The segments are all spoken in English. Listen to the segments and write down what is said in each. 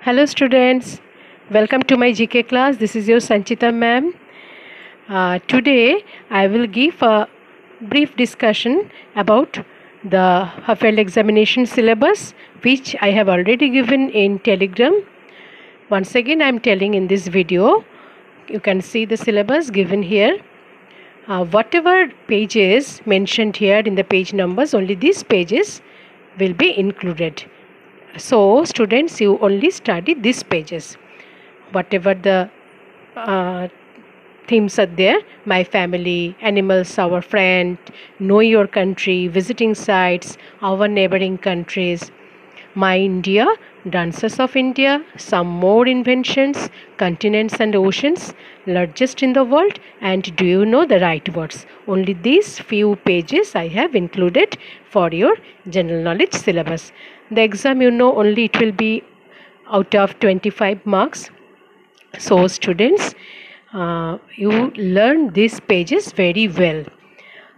Hello students, welcome to my GK class. This is your Sanchita ma'am. Today I will give a brief discussion about the HAFL examination syllabus which I have already given in Telegram. Once again I am telling in this video, you can see the syllabus given here. Whatever pages mentioned here in the page numbers, only these pages will be included. So students, you only study these pages. Whatever the themes are there: my family, animals, our friend, know your country, visiting sites, our neighboring countries, my India, dances of India, some more inventions, continents and oceans, largest in the world, and do you know the right words. Only these few pages I have included for your general knowledge syllabus. The exam, you know, only it will be out of 25 marks. So students, you learn these pages very well.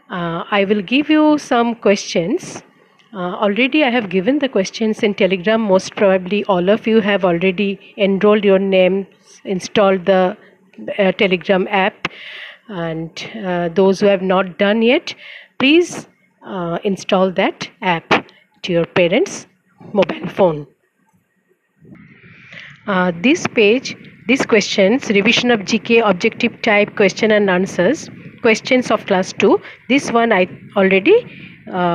I will give you some questions. Already I have given the questions in Telegram. Most probably all of you have already enrolled your names, installed the Telegram app, and those who have not done yet, please install that app to your parents' mobile phone. This page, these questions, revision of GK, objective type, question and answers, questions of class 2, this one I already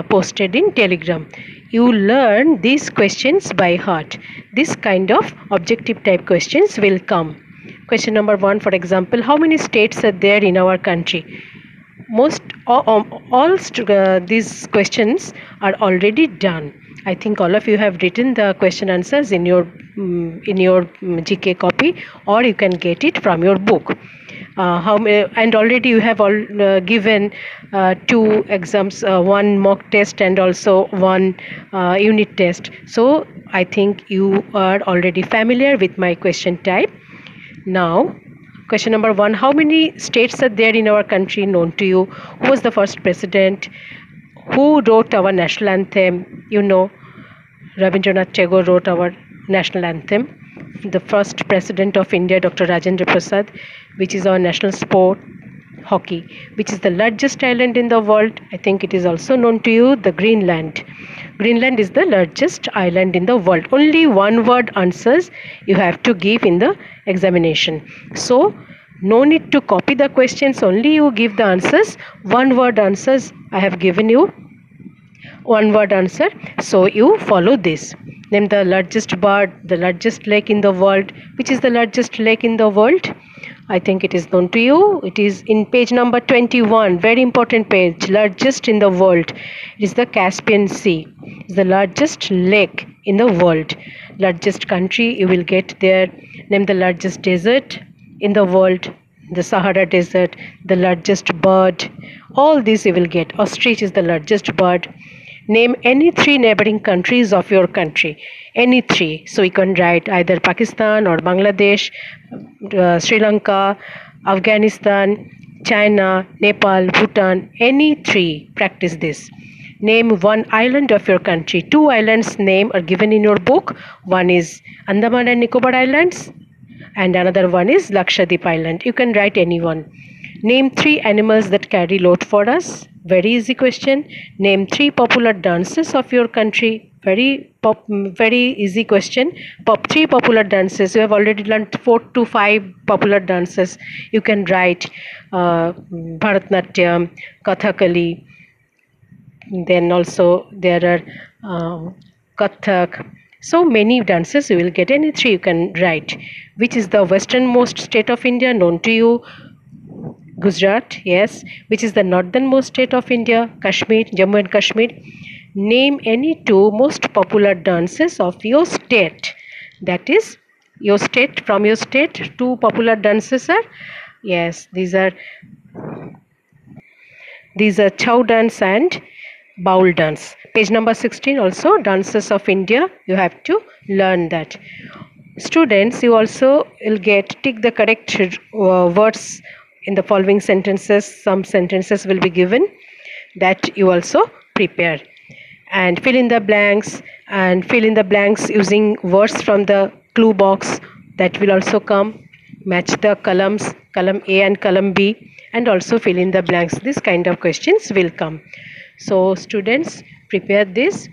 posted in Telegram. You learn these questions by heart. This kind of objective type questions will come. Question number 1, for example, how many states are there in our country? Most all these questions are already done. I think all of you have written the question answers in your GK copy, or you can get it from your book. And already you have given 2 exams, one mock test and also one unit test. So I think you are already familiar with my question type. Now, question number 1, how many states are there in our country known to you? Who was the first president? Who wrote our national anthem? You know, Rabindranath Tagore wrote our national anthem. The first president of India, Dr. Rajendra Prasad. Which is our national sport? Hockey. Which is the largest island in the world? I think it is also known to you, the Greenland. Greenland is the largest island in the world. Only one word answers you have to give in the examination. So no need to copy the questions, only you give the answers. One word answers I have given you. One word answer. So you follow this. Name the largest bird, the largest lake in the world. Which is the largest lake in the world? I think it is known to you. It is in page number 21. Very important page. Largest in the world. It is the Caspian Sea. It is the largest lake in the world. Largest country you will get there. Name the largest desert in the world. The Sahara Desert. The largest bird. All these you will get. Ostrich is the largest bird. Name any 3 neighboring countries of your country. Any 3. So you can write either Pakistan or Bangladesh, Sri Lanka, Afghanistan, China, Nepal, Bhutan. Any 3. Practice this. Name 1 island of your country. 2 islands name are given in your book. One is Andaman and Nicobar Islands and another one is Lakshadweep Island. You can write any one. Name 3 animals that carry load for us. Very easy question. Name 3 popular dances of your country. Very easy question. 3 popular dances. You have already learned 4 to 5 popular dances. You can write Bharatnatyam, Kathakali. Then also there are Kathak. So many dances you will get. Any 3 you can write. Which is the westernmost state of India known to you? Gujarat, yes. Which is the northernmost state of India? Kashmir, Jammu and Kashmir. Name any 2 most popular dances of your state. That is your state, from your state 2 popular dances are, yes, these are Chow dance and Baul dance. Page number 16 also, dances of India. You have to learn that. Students, you also will get tick the correct words in the following sentences. Some sentences will be given that you also prepare, and fill in the blanks using words from the clue box that will also come. Match the columns, column A and column B, and also fill in the blanks. This kind of questions will come. So students, prepare this.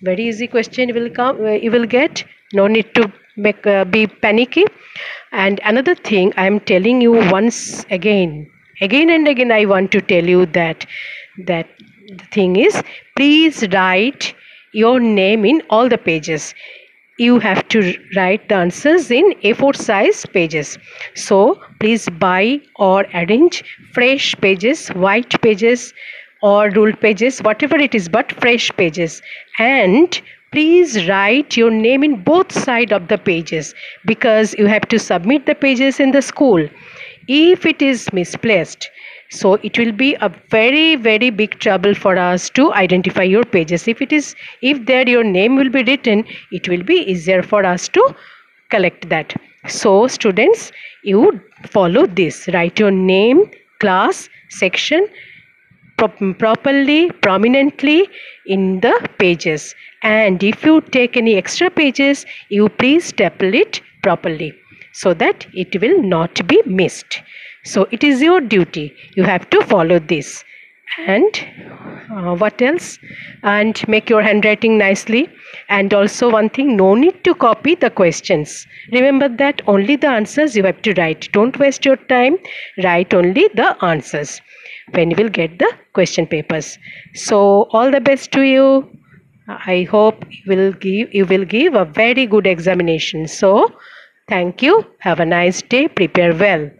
Very easy question will come. You will get. No need to be panicky. And another thing, I am telling you once again and again. I want to tell you that the thing is, please write your name in all the pages. You have to write the answers in A4 size pages. So please buy or arrange fresh pages, white pages or ruled pages, whatever it is, but fresh pages. And please write your name in both sides of the pages, because you have to submit the pages in the school. If it is misplaced, so it will be a very big trouble for us to identify your pages. If there your name will be written, it will be easier for us to collect that. So students, you follow this. Write your name, class, section properly, prominently in the pages. And if you take any extra pages, you please staple it properly so that it will not be missed. So it is your duty. You have to follow this. And what else? And make your handwriting nicely. And also one thing, no need to copy the questions. Remember that only the answers you have to write. Don't waste your time. Write only the answers when you will get the question papers. So all the best to you. I hope you will give a very good examination. So thank you. Have a nice day. Prepare well.